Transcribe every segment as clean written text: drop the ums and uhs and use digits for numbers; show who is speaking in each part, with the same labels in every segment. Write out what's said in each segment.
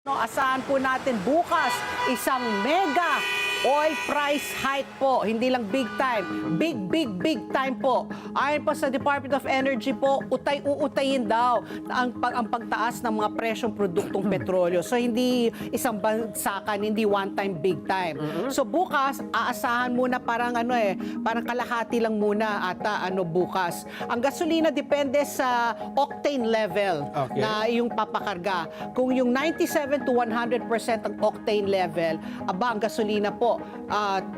Speaker 1: No, asahan po natin bukas isang mega oil price hike po. Hindi lang big time. Big time po. Ayon po sa Department of Energy po, uutayin daw ang pagtaas ng mga presyong produktong petrolyo. So hindi isang bagsakan, hindi one time, big time. So bukas, aasahan muna parang parang kalahati lang muna ata bukas. Ang gasolina depende sa octane level na yung papakarga. Kung yung 97 to 100% ang octane level, ang gasolina po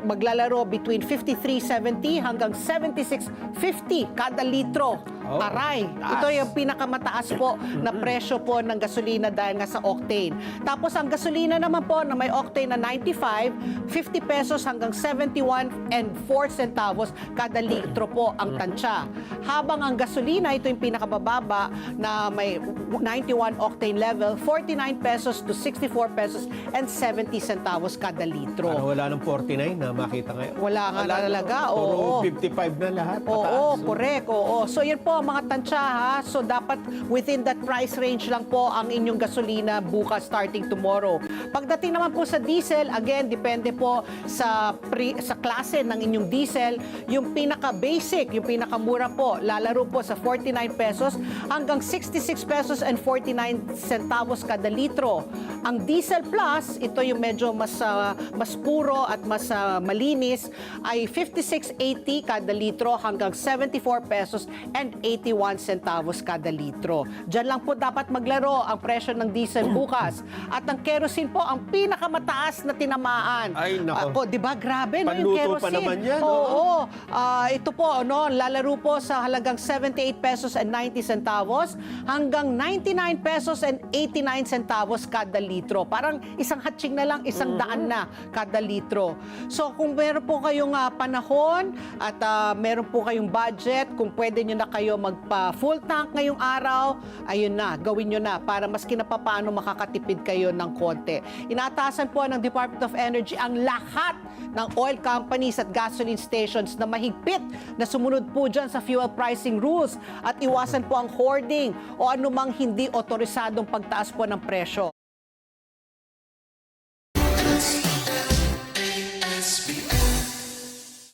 Speaker 1: maglalaro between 53.70 hanggang 76.50 kada litro. Aray, ito yung pinakamataas po na presyo po ng gasolina dahil nga sa octane. Tapos ang gasolina naman po na may octane na 95, 50 pesos hanggang 71 and 4 centavos kada litro po ang tansya. Habang ang gasolina, ito yung pinakamababa na may 91 octane level, 49 pesos to 64 pesos and 70 centavos kada litro.
Speaker 2: Ano, wala nang 49 na makita ngayon?
Speaker 1: Wala nga talaga.
Speaker 2: Puro 55 na lahat.
Speaker 1: Oo, correct. Oo. So yun po ang mga tansya ha. So dapat within that price range lang po ang inyong gasolina bukas starting tomorrow. Pagdating naman po sa diesel, again, depende po sa klase ng inyong diesel. Yung pinaka-basic, yung pinakamura po, lalaro po sa 49 pesos hanggang 66 pesos and 49 centavos kada litro. Ang diesel plus, ito yung medyo mas puro at mas malinis, ay 56.80 kada litro hanggang 74 pesos and 81 centavos kada litro. Diyan lang po dapat maglaro ang presyo ng diesel bukas. At ang kerosene po, ang pinakamataas na tinamaan.
Speaker 2: Ay, nako.
Speaker 1: Di ba? Grabe, no, yung
Speaker 2: Panluto
Speaker 1: kerosene.
Speaker 2: pa naman yan.
Speaker 1: Oo. Ito po, lalaro po sa halagang 78 pesos and 90 centavos hanggang 99 pesos and 89 centavos kada litro. Parang isang hatching na lang, isang daan na kada litro. So kung meron po kayong panahon at meron po kayong budget, kung pwede nyo na kayo magpa-full tank ngayong araw, ayun na, gawin nyo na para maski na papaano makakatipid kayo ng konti. Inatasan po ng Department of Energy ang lahat ng oil companies at gasoline stations na mahigpit na sumunod po dyan sa fuel pricing rules at iwasan po ang hoarding o anumang hindi otorisadong pagtaas po ng presyo.